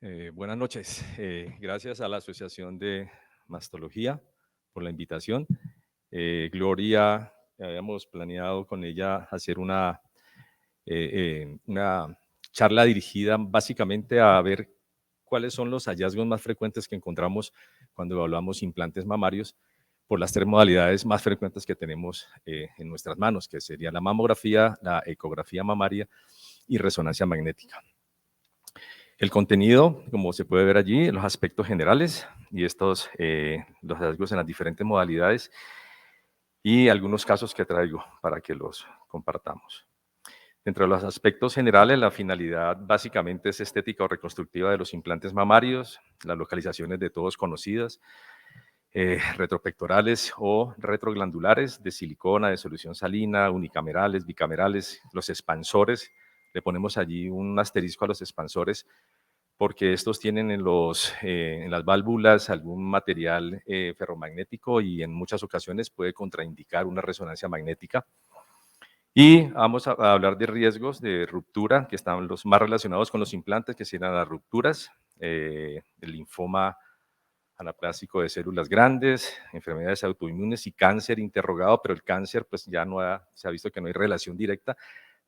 Buenas noches. Gracias a la Asociación de Mastología por la invitación. Gloria, habíamos planeado con ella hacer una charla dirigida básicamente a ver cuáles son los hallazgos más frecuentes que encontramos cuando evaluamos implantes mamarios por las tres modalidades más frecuentes que tenemos en nuestras manos, que sería la mamografía, la ecografía mamaria y resonancia magnética. El contenido, como se puede ver allí, los aspectos generales y los hallazgos en las diferentes modalidades y algunos casos que traigo para que los compartamos. Entre los aspectos generales, la finalidad básicamente es estética o reconstructiva de los implantes mamarios, las localizaciones de todos conocidas, retropectorales o retroglandulares de silicona, de solución salina, unicamerales, bicamerales, los expansores. Le ponemos allí un asterisco a los expansores porque estos tienen en las válvulas algún material ferromagnético y en muchas ocasiones puede contraindicar una resonancia magnética. Y vamos a hablar de riesgos de ruptura, que están los más relacionados con los implantes, que serían las rupturas, el linfoma anaplásico de células grandes, enfermedades autoinmunes y cáncer interrogado, pero el cáncer pues ya se ha visto que no hay relación directa,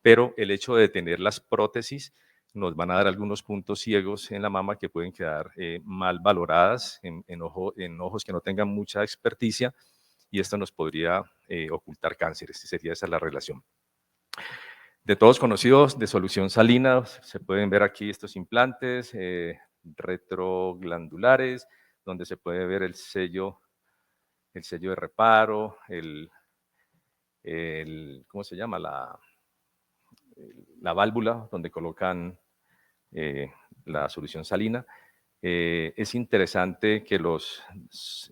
pero el hecho de tener las prótesis nos van a dar algunos puntos ciegos en la mama que pueden quedar mal valoradas en ojos que no tengan mucha experticia y esto nos podría ocultar cánceres, sería esa la relación. De todos conocidos, de solución salina, se pueden ver aquí estos implantes retroglandulares, donde se puede ver el sello de reparo, ¿cómo se llama? La válvula donde colocan la solución salina. Es interesante que los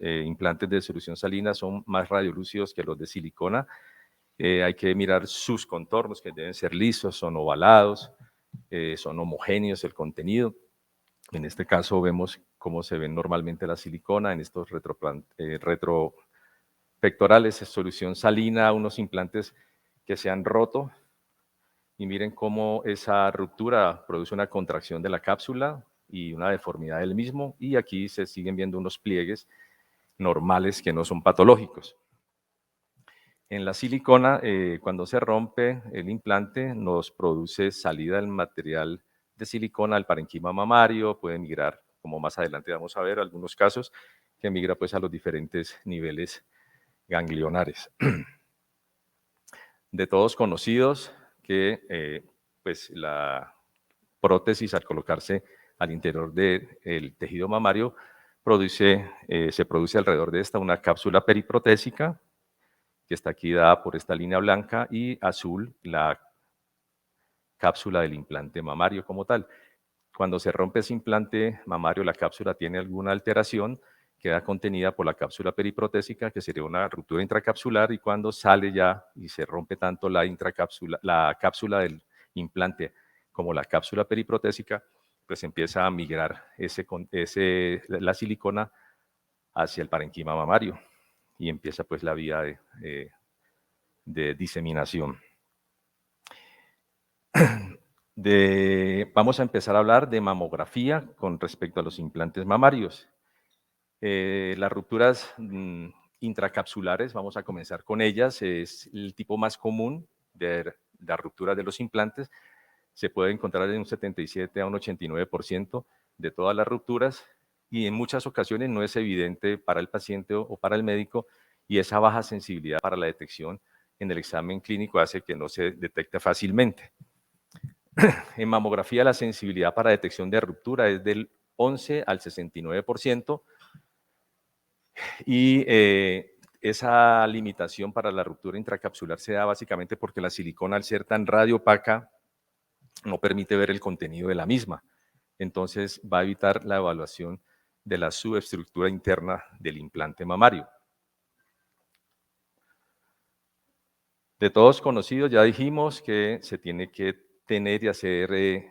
implantes de solución salina son más radiolúcidos que los de silicona. Hay que mirar sus contornos, que deben ser lisos, son ovalados, son homogéneos el contenido. En este caso vemos cómo se ven normalmente la silicona en estos retropectorales, es solución salina, unos implantes que se han roto y miren cómo esa ruptura produce una contracción de la cápsula y una deformidad del mismo, y aquí se siguen viendo unos pliegues normales que no son patológicos. En la silicona, cuando se rompe el implante, nos produce salida del material de silicona al parenquima mamario, puede migrar, como más adelante vamos a ver, algunos casos, que migra pues a los diferentes niveles ganglionares. De todos conocidos que pues la prótesis al colocarse al interior del tejido mamario se produce alrededor de esta una cápsula periprotésica que está aquí dada por esta línea blanca y azul la cápsula del implante mamario como tal. Cuando se rompe ese implante mamario, la cápsula tiene alguna alteración, queda contenida por la cápsula periprotésica, que sería una ruptura intracapsular, y cuando sale ya y se rompe tanto la cápsula del implante como la cápsula periprotésica, pues empieza a migrar la silicona hacia el parenquima mamario y empieza pues la vía de diseminación. Vamos a empezar a hablar de mamografía con respecto a los implantes mamarios. Las rupturas intracapsulares, vamos a comenzar con ellas, es el tipo más común de la ruptura de los implantes. Se puede encontrar en un 77 a un 89% de todas las rupturas y en muchas ocasiones no es evidente para el paciente o para el médico, y esa baja sensibilidad para la detección en el examen clínico hace que no se detecte fácilmente. En mamografía la sensibilidad para detección de ruptura es del 11 al 69%, y esa limitación para la ruptura intracapsular se da básicamente porque la silicona, al ser tan radiopaca, no permite ver el contenido de la misma. Entonces va a evitar la evaluación de la subestructura interna del implante mamario. De todos conocidos, ya dijimos que se tiene que tener y hacer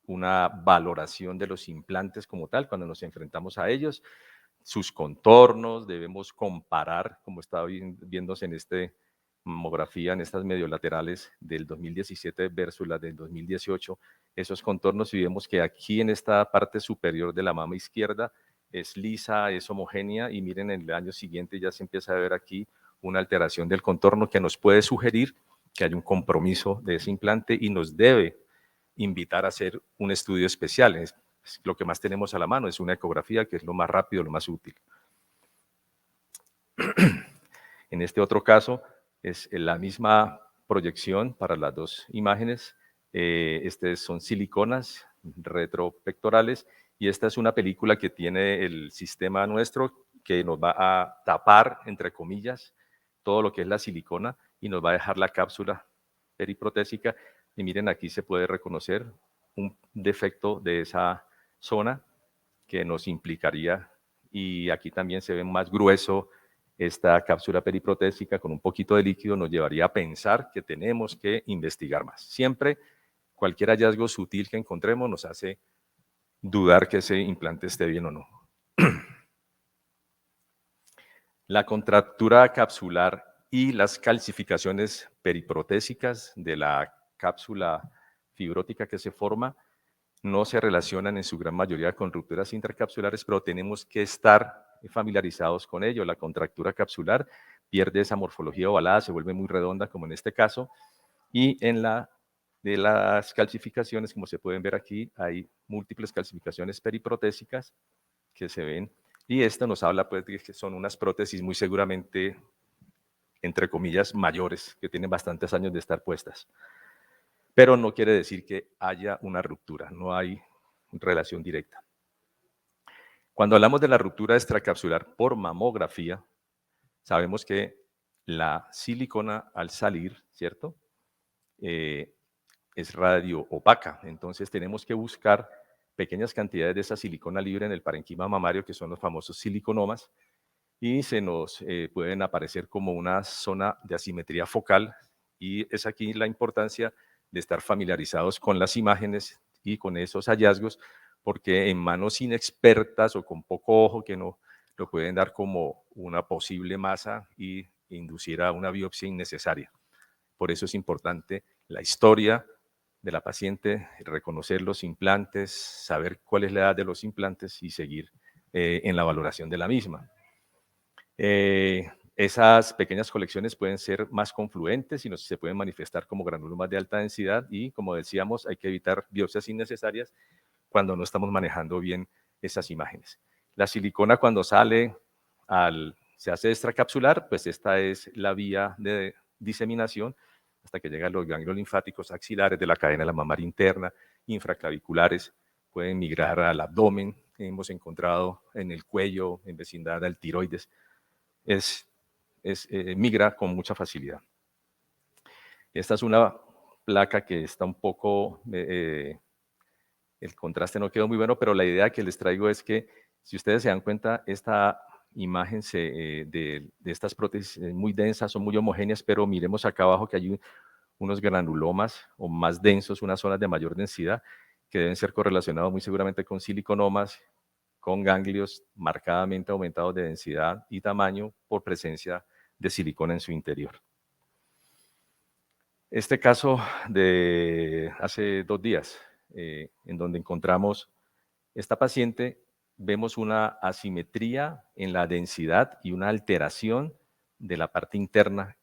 una valoración de los implantes como tal cuando nos enfrentamos a ellos, sus contornos, debemos comparar, como está viéndose en este mamografía en estas mediolaterales del 2017 versus las del 2018, esos contornos, y vemos que aquí en esta parte superior de la mama izquierda es lisa, es homogénea, y miren, en el año siguiente ya se empieza a ver aquí una alteración del contorno que nos puede sugerir que hay un compromiso de ese implante y nos debe invitar a hacer un estudio especial. Es lo que más tenemos a la mano, es una ecografía, que es lo más rápido, lo más útil. En este otro caso, es la misma proyección para las dos imágenes. Estas son siliconas retropectorales, y esta es una película que tiene el sistema nuestro que nos va a tapar, entre comillas, todo lo que es la silicona y nos va a dejar la cápsula periprotésica. Y miren, aquí se puede reconocer un defecto de esa zona que nos implicaría, y aquí también se ve más grueso esta cápsula periprotésica con un poquito de líquido, nos llevaría a pensar que tenemos que investigar más. Siempre cualquier hallazgo sutil que encontremos nos hace dudar que ese implante esté bien o no. La contractura capsular y las calcificaciones periprotésicas de la cápsula fibrótica que se forma no se relacionan en su gran mayoría con rupturas intracapsulares, pero tenemos que estar familiarizados con ello. La contractura capsular pierde esa morfología ovalada, se vuelve muy redonda, como en este caso, y en la de las calcificaciones, como se pueden ver aquí, hay múltiples calcificaciones periprotésicas que se ven, y esto nos habla, pues, de que son unas prótesis muy seguramente, entre comillas, mayores, que tienen bastantes años de estar puestas. Pero no quiere decir que haya una ruptura, no hay relación directa. Cuando hablamos de la ruptura extracapsular por mamografía, sabemos que la silicona al salir, ¿cierto? Es radio opaca, entonces tenemos que buscar pequeñas cantidades de esa silicona libre en el parenquima mamario, que son los famosos siliconomas, y se nos pueden aparecer como una zona de asimetría focal, y es aquí la importancia de estar familiarizados con las imágenes y con esos hallazgos, porque en manos inexpertas o con poco ojo, que no lo pueden dar como una posible masa y inducir a una biopsia innecesaria. Por eso es importante la historia de la paciente, reconocer los implantes, saber cuál es la edad de los implantes y seguir en la valoración de la misma. Esas pequeñas colecciones pueden ser más confluentes y se pueden manifestar como granulomas de alta densidad, y, como decíamos, hay que evitar biopsias innecesarias cuando no estamos manejando bien esas imágenes. La silicona, cuando sale, se hace extracapsular, pues esta es la vía de diseminación hasta que llegan los ganglios linfáticos axilares de la cadena de la mamaria interna, infraclaviculares, pueden migrar al abdomen, hemos encontrado en el cuello, en vecindad al tiroides, migra con mucha facilidad. Esta es una placa que está un poco, el contraste no quedó muy bueno, pero la idea que les traigo es que, si ustedes se dan cuenta, esta imagen de estas prótesis muy densas, son muy homogéneas, pero miremos acá abajo que hay unos granulomas o más densos, unas zonas de mayor densidad, que deben ser correlacionados muy seguramente con siliconomas, con ganglios marcadamente aumentados de densidad y tamaño por presencia de silicona en su interior. Este caso de hace 2 días, en donde encontramos esta paciente, vemos una asimetría en la densidad y una alteración de la parte interna.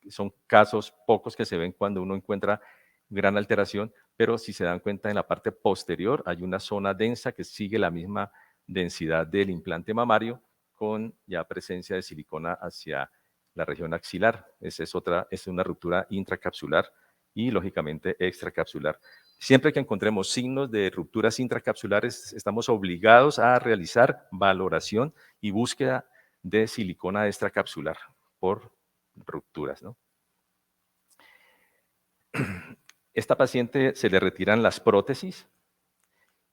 Son casos pocos que se ven cuando uno encuentra gran alteración, pero si se dan cuenta, en la parte posterior hay una zona densa que sigue la misma densidad del implante mamario, con ya presencia de silicona hacia la región axilar. Esa es una ruptura intracapsular y, lógicamente, extracapsular. Siempre que encontremos signos de rupturas intracapsulares, estamos obligados a realizar valoración y búsqueda de silicona extracapsular por rupturas, ¿no? Esta paciente se le retiran las prótesis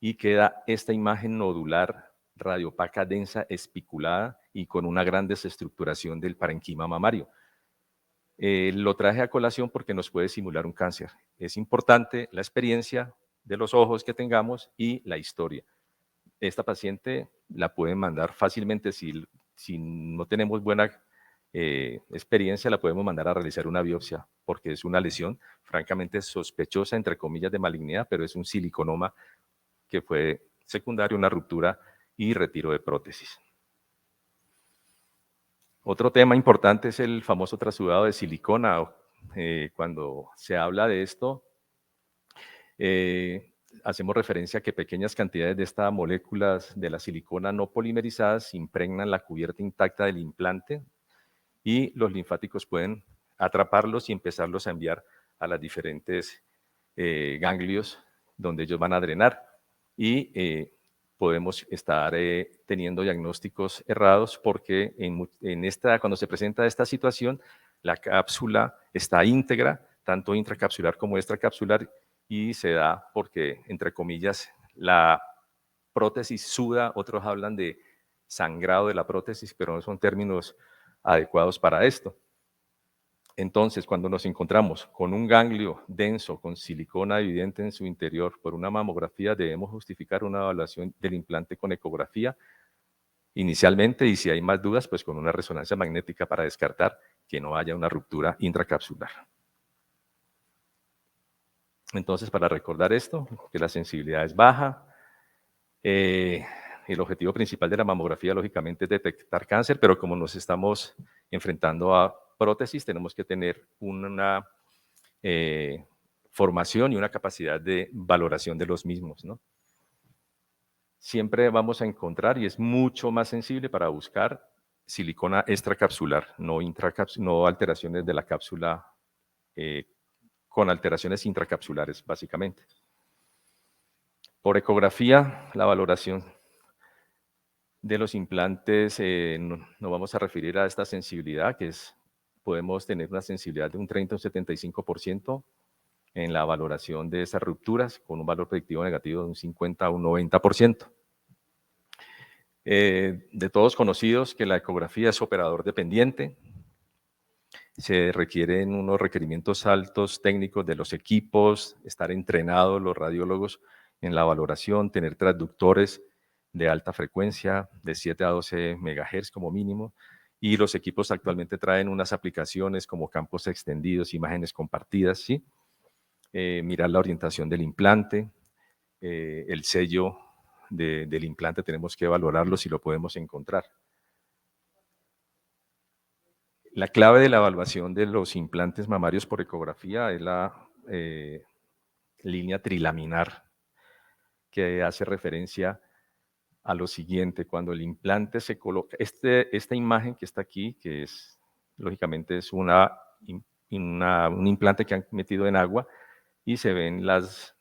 y queda esta imagen nodular radiopaca densa espiculada y con una gran desestructuración del parenquima mamario. Lo traje a colación porque nos puede simular un cáncer. Es importante la experiencia de los ojos que tengamos y la historia. Esta paciente la pueden mandar fácilmente si no tenemos buena experiencia la podemos mandar a realizar una biopsia, porque es una lesión francamente sospechosa, entre comillas, de malignidad, pero es un siliconoma que fue secundario a una ruptura y retiro de prótesis. Otro tema importante es el famoso trasudado de silicona. Cuando se habla de esto, hacemos referencia a que pequeñas cantidades de estas moléculas de la silicona no polimerizadas impregnan la cubierta intacta del implante y los linfáticos pueden atraparlos y empezarlos a enviar a las diferentes ganglios donde ellos van a drenar. Y podemos estar teniendo diagnósticos errados porque cuando se presenta esta situación, la cápsula está íntegra, tanto intracapsular como extracapsular, y se da porque, entre comillas, la prótesis suda, otros hablan de sangrado de la prótesis, pero no son términos adecuados para esto. Entonces, cuando nos encontramos con un ganglio denso con silicona evidente en su interior por una mamografía, debemos justificar una evaluación del implante con ecografía inicialmente, y si hay más dudas, pues con una resonancia magnética para descartar que no haya una ruptura intracapsular. Entonces, para recordar esto, que la sensibilidad es baja, el objetivo principal de la mamografía, lógicamente, es detectar cáncer, pero como nos estamos enfrentando a prótesis, tenemos que tener una formación y una capacidad de valoración de los mismos, ¿no? Siempre vamos a encontrar, y es mucho más sensible para buscar silicona extracapsular, no alteraciones de la cápsula con alteraciones intracapsulares, básicamente. Por ecografía, la valoración de los implantes, nos vamos a referir a esta sensibilidad, podemos tener una sensibilidad de un 30 o un 75% en la valoración de esas rupturas, con un valor predictivo negativo de un 50 a un 90%. De todos conocidos que la ecografía es operador dependiente, se requieren unos requerimientos altos técnicos de los equipos, estar entrenados los radiólogos en la valoración, tener transductores de alta frecuencia, de 7 a 12 MHz como mínimo, y los equipos actualmente traen unas aplicaciones como campos extendidos, imágenes compartidas, ¿sí? Mirar la orientación del implante, el sello del implante tenemos que valorarlo si lo podemos encontrar. La clave de la evaluación de los implantes mamarios por ecografía es la línea trilaminar, que hace referencia a lo siguiente: cuando el implante se coloca, esta imagen que está aquí, que es, lógicamente, es un implante que han metido en agua y se ven las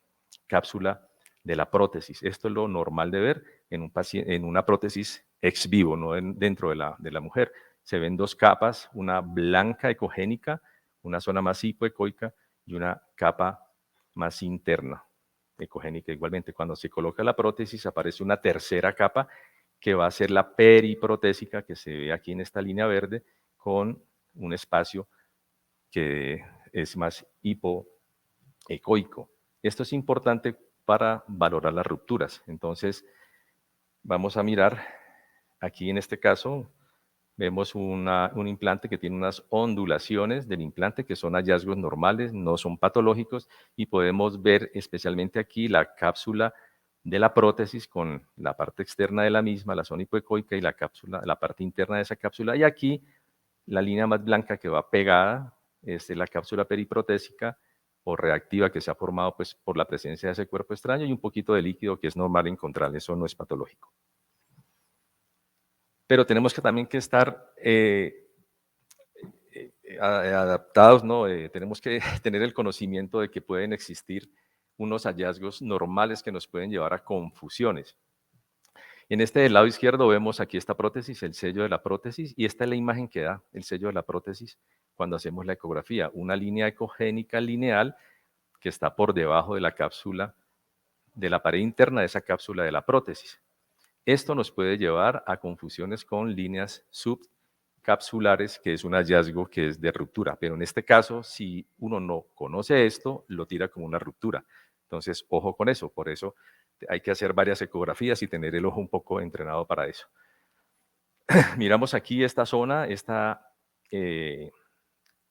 cápsulas de la prótesis. Esto es lo normal de ver en una prótesis ex vivo, no dentro de la mujer. Se ven dos capas, una blanca ecogénica, una zona más hipoecoica y una capa más interna, ecogénica igualmente. Cuando se coloca la prótesis aparece una tercera capa que va a ser la periprotésica, que se ve aquí en esta línea verde, con un espacio que es más hipoecoico. Esto es importante para valorar las rupturas. Entonces, vamos a mirar aquí en este caso. Vemos un implante que tiene unas ondulaciones del implante que son hallazgos normales, no son patológicos, y podemos ver especialmente aquí la cápsula de la prótesis con la parte externa de la misma, la zona hipoecoica, y la cápsula, la parte interna de esa cápsula. Y aquí la línea más blanca que va pegada es la cápsula periprotésica o reactiva, que se ha formado pues, por la presencia de ese cuerpo extraño, y un poquito de líquido que es normal encontrar, eso no es patológico. Pero tenemos que también que estar adaptados, ¿no? Tenemos que tener el conocimiento de que pueden existir unos hallazgos normales que nos pueden llevar a confusiones. En este del lado izquierdo vemos aquí esta prótesis, el sello de la prótesis, y esta es la imagen que da el sello de la prótesis cuando hacemos la ecografía. Una línea ecogénica lineal que está por debajo de la cápsula, de la pared interna de esa cápsula de la prótesis. Esto nos puede llevar a confusiones con líneas subcapsulares, que es un hallazgo que es de ruptura. Pero en este caso, si uno no conoce esto, lo tira como una ruptura. Entonces, ojo con eso. Por eso hay que hacer varias ecografías y tener el ojo un poco entrenado para eso. Miramos aquí esta zona, esta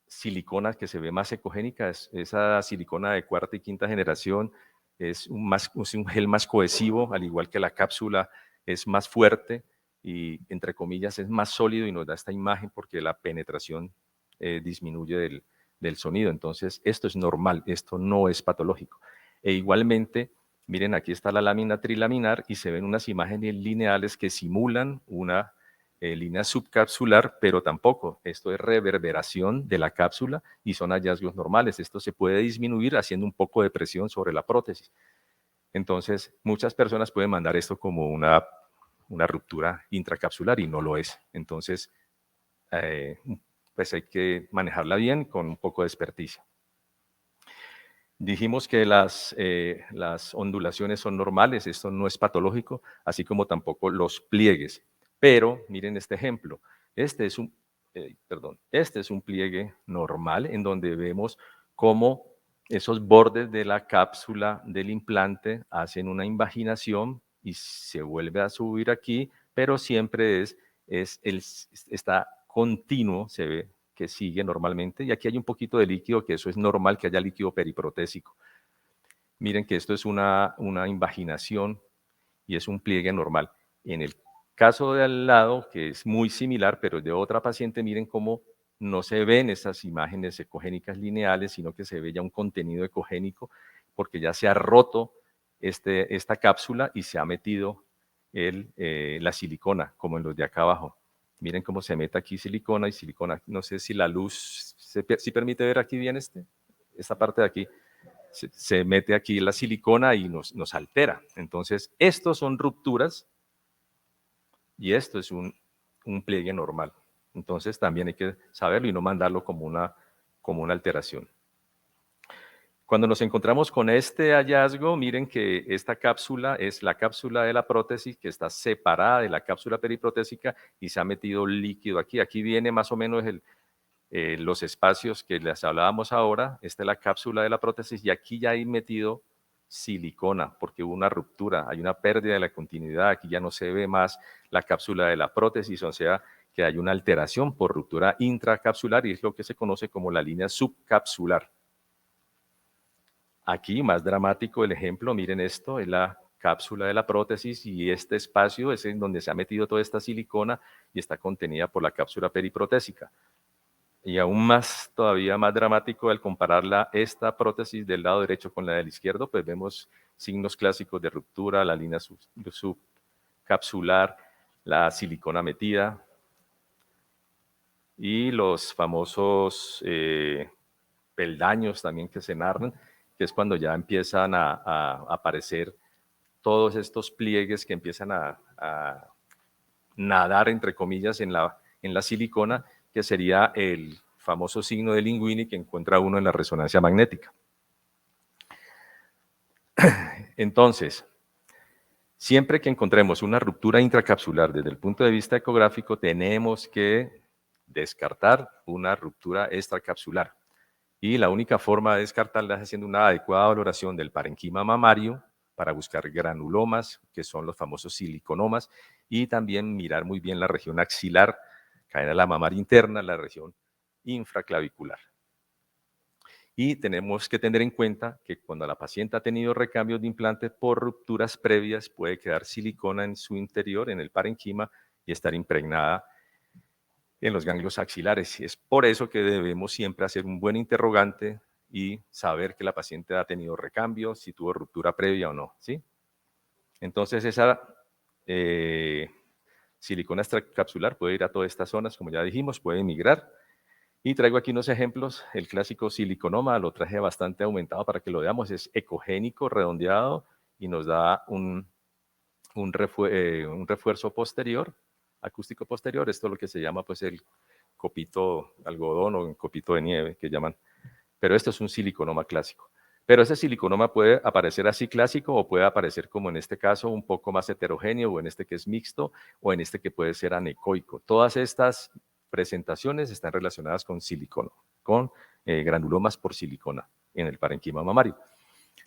silicona que se ve más ecogénica, esa silicona de cuarta y quinta generación es un gel más cohesivo, al igual que la cápsula es más fuerte y, entre comillas, es más sólido y nos da esta imagen porque la penetración disminuye del sonido. Entonces, esto es normal, esto no es patológico. E igualmente, miren, aquí está la lámina trilaminar y se ven unas imágenes lineales que simulan una línea subcapsular, pero tampoco. Esto es reverberación de la cápsula y son hallazgos normales. Esto se puede disminuir haciendo un poco de presión sobre la prótesis. Entonces, muchas personas pueden mandar esto como una ruptura intracapsular y no lo es. Entonces, pues hay que manejarla bien con un poco de experticia. Dijimos que las ondulaciones son normales, esto no es patológico, así como tampoco los pliegues. Pero miren este ejemplo. Este es un pliegue normal en donde vemos cómo esos bordes de la cápsula del implante hacen una invaginación y se vuelve a subir aquí, pero siempre está continuo, se ve que sigue normalmente. Y aquí hay un poquito de líquido, que eso es normal que haya líquido periprotésico. Miren que esto es una invaginación y es un pliegue normal. En el caso de al lado, que es muy similar, pero de otra paciente, miren cómo no se ven esas imágenes ecogénicas lineales, sino que se ve ya un contenido ecogénico, porque ya se ha roto esta cápsula y se ha metido la silicona, como en los de acá abajo. Miren cómo se mete aquí silicona y silicona. No sé si la luz, si permite ver aquí bien esta parte de aquí. Se mete aquí la silicona y nos altera. Entonces, estos son rupturas y esto es un pliegue normal. Entonces, también hay que saberlo y no mandarlo como una alteración. Cuando nos encontramos con este hallazgo, miren que esta cápsula es la cápsula de la prótesis que está separada de la cápsula periprotésica y se ha metido líquido aquí. Aquí viene más o menos los espacios que les hablábamos ahora. Esta es la cápsula de la prótesis y aquí ya hay metido silicona porque hubo una ruptura, hay una pérdida de la continuidad, aquí ya no se ve más la cápsula de la prótesis, o sea que hay una alteración por ruptura intracapsular y es lo que se conoce como la línea subcapsular. Aquí, más dramático el ejemplo, miren esto, es la cápsula de la prótesis y este espacio es en donde se ha metido toda esta silicona y está contenida por la cápsula periprotésica. Y aún más, todavía más dramático, al comparar esta prótesis del lado derecho con la del izquierdo, pues vemos signos clásicos de ruptura, la línea subcapsular, la silicona metida y los famosos peldaños también que se narran, que es cuando ya empiezan a aparecer todos estos pliegues que empiezan a nadar, entre comillas, en la silicona, que sería el famoso signo de Linguini que encuentra uno en la resonancia magnética. Entonces, siempre que encontremos una ruptura intracapsular desde el punto de vista ecográfico, tenemos que descartar una ruptura extracapsular. Y la única forma de descartarla es haciendo una adecuada valoración del parenquima mamario para buscar granulomas, que son los famosos siliconomas, y también mirar muy bien la región axilar, cadena de la mamaria interna, la región infraclavicular. Y tenemos que tener en cuenta que cuando la paciente ha tenido recambios de implante por rupturas previas, puede quedar silicona en su interior, en el parenquima, y estar impregnada en los ganglios axilares. Y es por eso que debemos siempre hacer un buen interrogante y saber que la paciente ha tenido recambio, si tuvo ruptura previa o no, ¿sí? Entonces, esa silicona extracapsular puede ir a todas estas zonas, como ya dijimos, puede migrar. Y traigo aquí unos ejemplos. El clásico siliconoma lo traje bastante aumentado para que lo veamos. Es ecogénico, redondeado y nos da un refuerzo posterior, acústico posterior. Esto es lo que se llama pues el copito algodón o el copito de nieve que llaman. Pero esto es un siliconoma clásico. Pero ese siliconoma puede aparecer así clásico o puede aparecer como en este caso un poco más heterogéneo o en este que es mixto o en este que puede ser anecoico. Todas estas presentaciones están relacionadas con silicona, con granulomas por silicona en el parenquima mamario.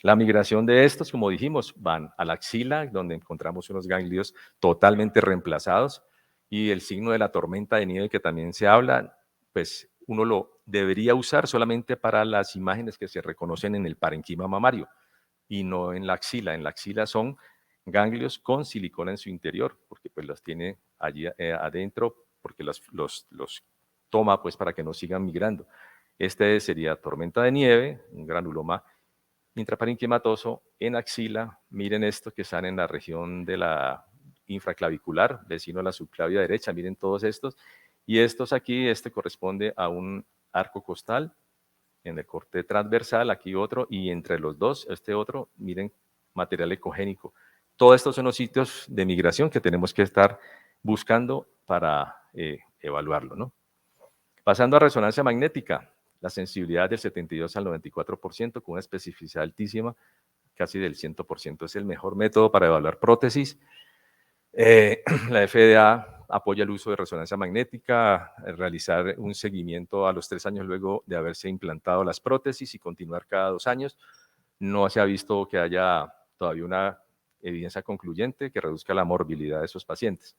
La migración de estos, como dijimos, van a la axila, donde encontramos unos ganglios totalmente reemplazados, y el signo de la tormenta de nieve que también se habla, pues uno lo debería usar solamente para las imágenes que se reconocen en el parenquima mamario y no en la axila. En la axila son ganglios con silicona en su interior, porque pues los tiene allí adentro, porque los toma pues para que no sigan migrando. Este sería tormenta de nieve, un granuloma intraparenquimatoso en axila. Miren esto que están en la región de la infraclavicular, vecino a la subclavia derecha. Miren todos estos. Y estos aquí, este corresponde a un arco costal en el corte transversal, aquí otro, y entre los dos, este otro, miren, material ecogénico. Todos estos son los sitios de migración que tenemos que estar buscando para evaluarlo, ¿no? Pasando a resonancia magnética, la sensibilidad del 72 al 94%, con una especificidad altísima, casi del 100%. Es el mejor método para evaluar prótesis. La FDA apoya el uso de resonancia magnética, realizar un seguimiento a los 3 años luego de haberse implantado las prótesis y continuar cada 2 años. No se ha visto que haya todavía una evidencia concluyente que reduzca la morbilidad de esos pacientes.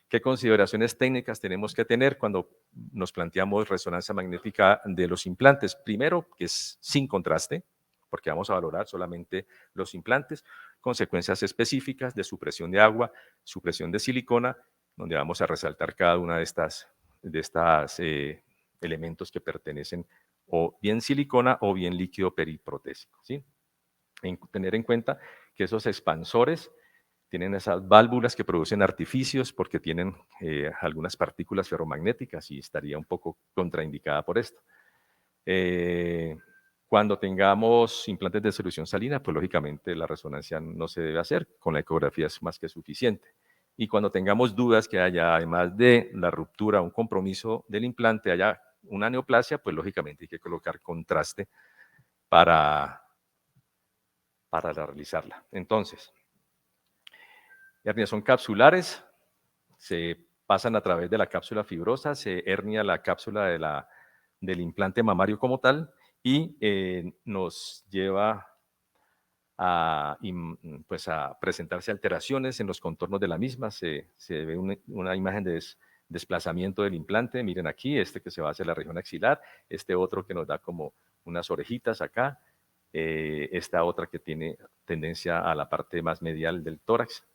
¿Qué consideraciones técnicas tenemos que tener cuando nos planteamos resonancia magnética de los implantes? Primero, que es sin contraste, porque vamos a valorar solamente los implantes, consecuencias específicas de supresión de agua, supresión de silicona, donde vamos a resaltar cada una de estas elementos que pertenecen o bien silicona o bien líquido periprotésico, ¿sí? Tener en cuenta que esos expansores tienen esas válvulas que producen artificios porque tienen algunas partículas ferromagnéticas y estaría un poco contraindicada por esto. Cuando tengamos implantes de solución salina, pues lógicamente la resonancia no se debe hacer, con la ecografía es más que suficiente. Y cuando tengamos dudas que haya, además de la ruptura, un compromiso del implante, haya una neoplasia, pues lógicamente hay que colocar contraste para realizarla. Entonces, hernias son capsulares, se pasan a través de la cápsula fibrosa, se hernia la cápsula del implante mamario como tal y nos lleva pues a presentarse alteraciones en los contornos de la misma. Se ve una imagen de desplazamiento del implante. Miren aquí, este que se va hacia la región axilar, este otro que nos da como unas orejitas acá, esta otra que tiene tendencia a la parte más medial del tórax.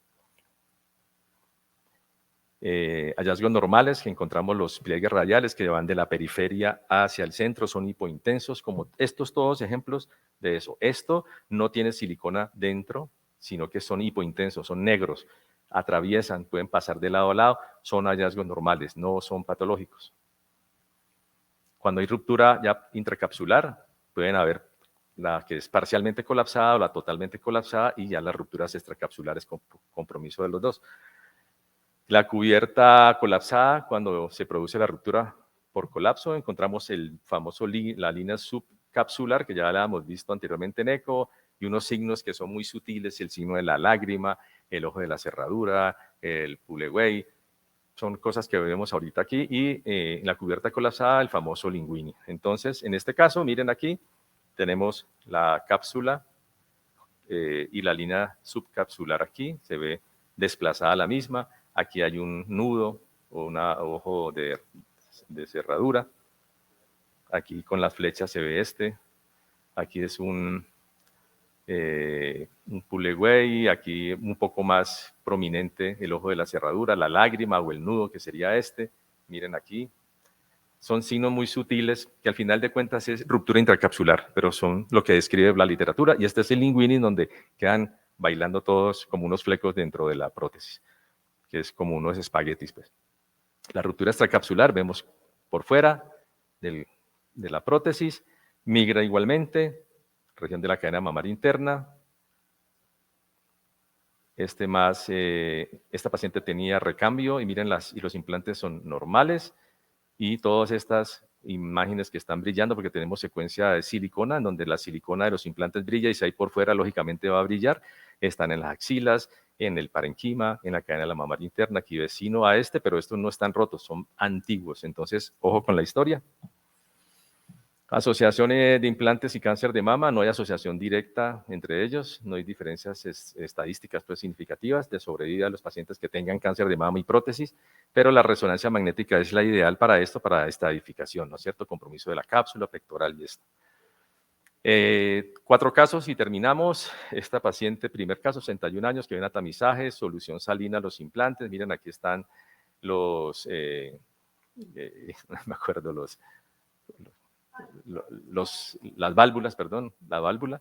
Hallazgos normales que encontramos los pliegues radiales que van de la periferia hacia el centro, son hipointensos, como estos todos ejemplos de eso. Esto no tiene silicona dentro, sino que son hipointensos, son negros, atraviesan, pueden pasar de lado a lado, son hallazgos normales, no son patológicos. Cuando hay ruptura ya intracapsular, pueden haber la que es parcialmente colapsada o la totalmente colapsada y ya las rupturas extracapsulares con compromiso de los dos. La cubierta colapsada, cuando se produce la ruptura por colapso, encontramos el famoso la línea subcapsular, que ya la hemos visto anteriormente en eco, y unos signos que son muy sutiles, el signo de la lágrima, el ojo de la cerradura, el pulley, son cosas que vemos ahorita aquí, y en la cubierta colapsada, el famoso linguini. Entonces, en este caso, miren aquí, tenemos la cápsula y la línea subcapsular aquí, se ve desplazada la misma. Aquí hay un nudo o un ojo de cerradura. Aquí con las flechas se ve este. Aquí es un pulley, aquí un poco más prominente el ojo de la cerradura, la lágrima o el nudo que sería este. Miren aquí. Son signos muy sutiles que al final de cuentas es ruptura intracapsular, pero son lo que describe la literatura. Y este es el linguini donde quedan bailando todos como unos flecos dentro de la prótesis, que es como unos espaguetis, pues. La ruptura extracapsular vemos por fuera de la prótesis, migra igualmente, región de la cadena mamaria interna. Esta paciente tenía recambio y miren y los implantes son normales y todas estas imágenes que están brillando porque tenemos secuencia de silicona en donde la silicona de los implantes brilla y si hay por fuera lógicamente va a brillar. Están en las axilas, en el parenquima, en la cadena de la mamaria interna, aquí vecino a pero estos no están rotos, son antiguos. Entonces, ojo con la historia. Asociación de implantes y cáncer de mama, no hay asociación directa entre ellos, no hay diferencias estadísticas pues, significativas de sobrevida a los pacientes que tengan cáncer de mama y prótesis, pero la resonancia magnética es la ideal para esto, para estadificación, ¿no es cierto? Compromiso de la cápsula pectoral y esto. 4 casos y terminamos. Esta paciente, primer caso, 61 años, que viene a tamizaje, solución salina a los implantes. Miren, aquí están los, no me acuerdo, las válvulas, perdón, la válvula,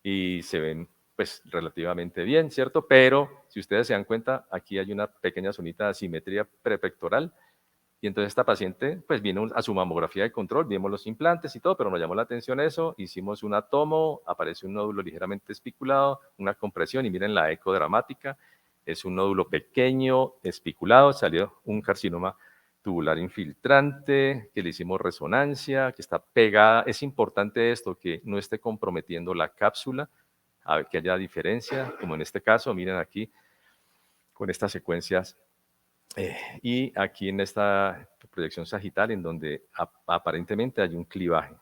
y se ven pues relativamente bien, ¿cierto? Pero si ustedes se dan cuenta, aquí hay una pequeña zonita de asimetría prepectoral, y entonces esta paciente pues vino a su mamografía de control, vimos los implantes y todo, pero nos llamó la atención eso, hicimos una tomo, aparece un nódulo ligeramente espiculado, una compresión, y miren la eco dramática, es un nódulo pequeño, espiculado, salió un carcinoma tubular infiltrante, que le hicimos resonancia, que está pegada. Es importante esto, que no esté comprometiendo la cápsula, a ver que haya diferencia, como en este caso, miren aquí, con estas secuencias. Y aquí en esta proyección sagital, en donde aparentemente hay un clivaje.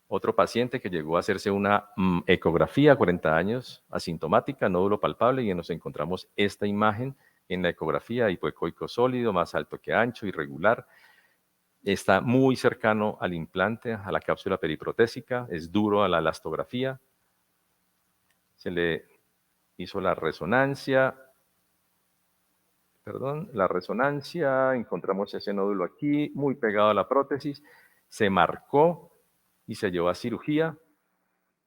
Otro paciente que llegó a hacerse una ecografía a 40 años, asintomática, nódulo palpable, y nos encontramos esta imagen en la ecografía, hipoecoico sólido, más alto que ancho, irregular. Está muy cercano al implante, a la cápsula periprotésica, es duro a la elastografía. Se le hizo la resonancia, encontramos ese nódulo aquí, muy pegado a la prótesis, se marcó y se llevó a cirugía,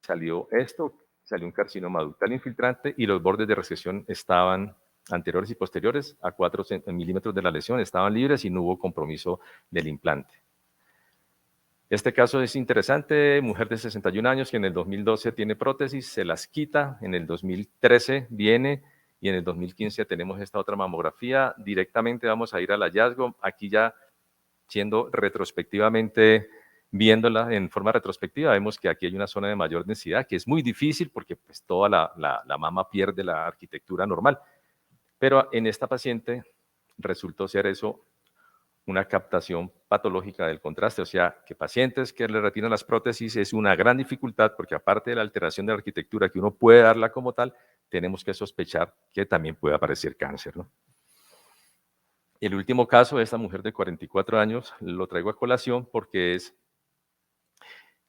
salió esto, salió un carcinoma ductal infiltrante y los bordes de recesión estaban anteriores y posteriores a 4 milímetros de la lesión, estaban libres y no hubo compromiso del implante. Este caso es interesante, mujer de 61 años que en el 2012 tiene prótesis, se las quita, en el 2013 viene y en el 2015 tenemos esta otra mamografía, directamente vamos a ir al hallazgo, aquí ya siendo retrospectivamente, viéndola en forma retrospectiva, vemos que aquí hay una zona de mayor densidad, que es muy difícil porque pues, toda la mama pierde la arquitectura normal, pero en esta paciente resultó ser eso una captación patológica del contraste, o sea, que pacientes que le retiran las prótesis es una gran dificultad porque aparte de la alteración de la arquitectura que uno puede darla como tal, tenemos que sospechar que también puede aparecer cáncer, ¿no? El último caso, esta mujer de 44 años, lo traigo a colación porque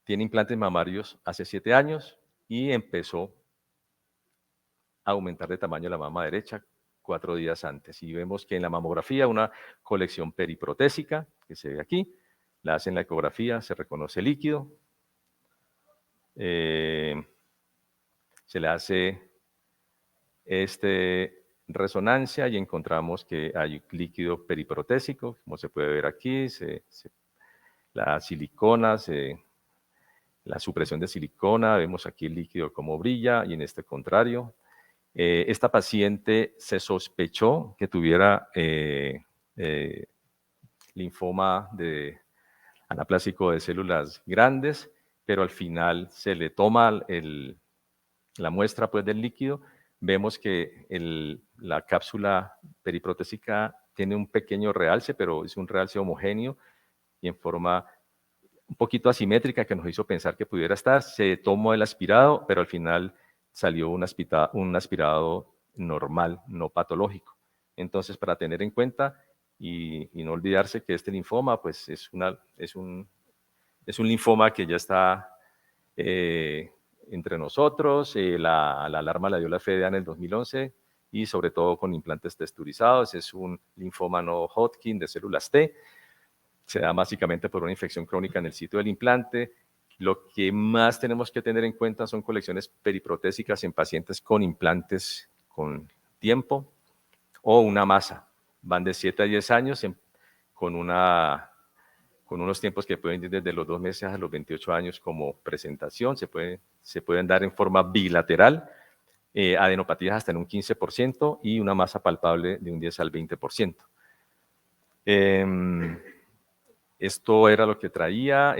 tiene implantes mamarios hace 7 años y empezó a aumentar de tamaño la mama derecha 4 días antes. Y vemos que en la mamografía una colección periprotésica, que se ve aquí, la hacen la ecografía, se reconoce líquido, se le hace resonancia y encontramos que hay líquido periprotésico, como se puede ver aquí, la silicona, la supresión de silicona, vemos aquí el líquido como brilla y en este contrario. Esta paciente se sospechó que tuviera linfoma anaplásico de células grandes, pero al final se le toma la muestra pues, del líquido, vemos que la cápsula periprotésica tiene un pequeño realce, pero es un realce homogéneo y en forma un poquito asimétrica que nos hizo pensar que pudiera estar. Se tomó el aspirado, pero al final salió un aspirado normal, no patológico. Entonces, para tener en cuenta y no olvidarse que este linfoma pues, es un linfoma que ya está entre nosotros. La alarma la dio la FDA en el 2011 y sobre todo con implantes texturizados. Es un linfoma no Hodgkin de células T. Se da básicamente por una infección crónica en el sitio del implante. Lo que más tenemos que tener en cuenta son colecciones periprotésicas en pacientes con implantes con tiempo o una masa. Van de 7 a 10 años con unos tiempos que pueden ir desde los 2 meses a los 28 años como presentación. Se pueden dar en forma bilateral, adenopatías hasta en un 15% y una masa palpable de un 10 al 20%. Esto era lo que traía.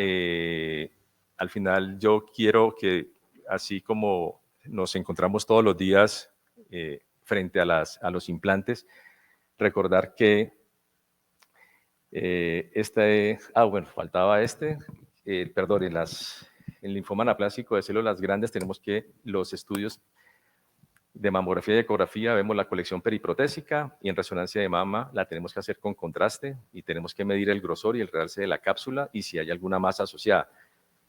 Al final yo quiero que, así como nos encontramos todos los días frente a los implantes, recordar que bueno, faltaba perdón, en linfoma anaplásico de células grandes tenemos que los estudios de mamografía y ecografía vemos la colección periprotésica y en resonancia de mama la tenemos que hacer con contraste y tenemos que medir el grosor y el realce de la cápsula y si hay alguna masa asociada.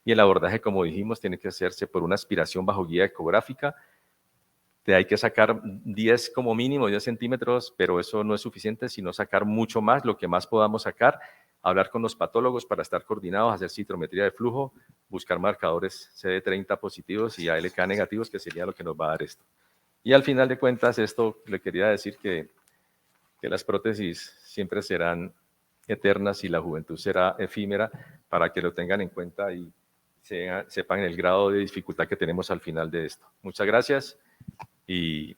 Y el abordaje, como dijimos, tiene que hacerse por una aspiración bajo guía ecográfica. Hay que sacar 10 como mínimo, 10 centímetros, pero eso no es suficiente, sino sacar mucho más, lo que más podamos sacar, hablar con los patólogos para estar coordinados, hacer citometría de flujo, buscar marcadores CD30 positivos y ALK negativos, que sería lo que nos va a dar esto. Y al final de cuentas, esto le quería decir que las prótesis siempre serán eternas y la juventud será efímera, para que lo tengan en cuenta y sepan el grado de dificultad que tenemos al final de esto. Muchas gracias y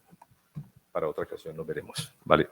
para otra ocasión nos veremos. Vale.